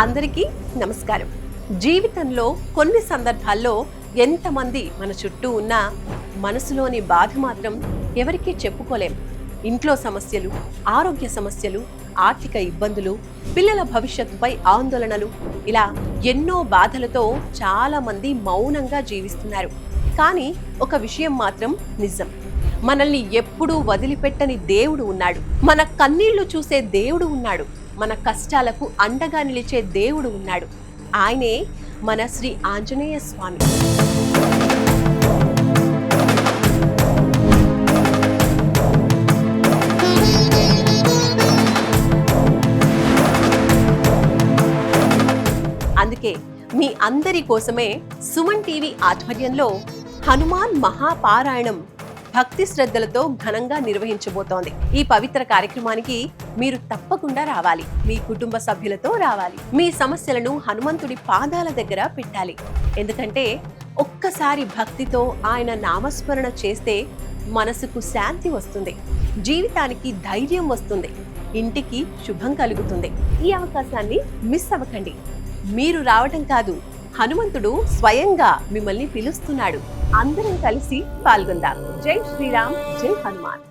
అందరికీ నమస్కారం. జీవితంలో కొన్ని సందర్భాల్లో ఎంతమంది మన చుట్టూ ఉన్నా మనసులోని బాధ మాత్రం ఎవరికీ చెప్పుకోలేం. ఇంట్లో సమస్యలు, ఆరోగ్య సమస్యలు, ఆర్థిక ఇబ్బందులు, పిల్లల భవిష్యత్తుపై ఆందోళనలు, ఇలా ఎన్నో బాధలతో చాలా మంది మౌనంగా జీవిస్తున్నారు. కానీ ఒక విషయం మాత్రం నిజం, మనల్ని ఎప్పుడూ వదిలిపెట్టని దేవుడు ఉన్నాడు. మన కన్నీళ్లు చూసే దేవుడు ఉన్నాడు. మన కష్టాలకు అండగా నిలిచే దేవుడు ఉన్నాడు. ఆయనే మన శ్రీ ఆంజనేయ స్వామి. అందుకే మీ అందరి కోసమే సుమన్ టీవీ ఆధ్వర్యంలో హనుమాన్ మహాపారాయణం భక్తి శ్రద్ధలతో ఘనంగా నిర్వహించబోతోంది. ఈ పవిత్ర కార్యక్రమానికి మీరు తప్పకుండా రావాలి. మీ కుటుంబ సభ్యులతో రావాలి. మీ సమస్యలను హనుమంతుడి పాదాల దగ్గర పెట్టాలి. ఎందుకంటే ఒక్కసారి భక్తితో ఆయన నామస్మరణ చేస్తే మనసుకు శాంతి వస్తుంది, జీవితానికి ధైర్యం వస్తుంది, ఇంటికి శుభం కలుగుతుంది. ఈ అవకాశాన్ని మిస్ అవ్వకండి. మీరు రావటం కాదు, హనుమంతుడు స్వయంగా మిమ్మల్ని పిలుస్తున్నాడు. అందరం కలిసి పాల్గొందాం. జై శ్రీరామ్, జై హనుమాన్.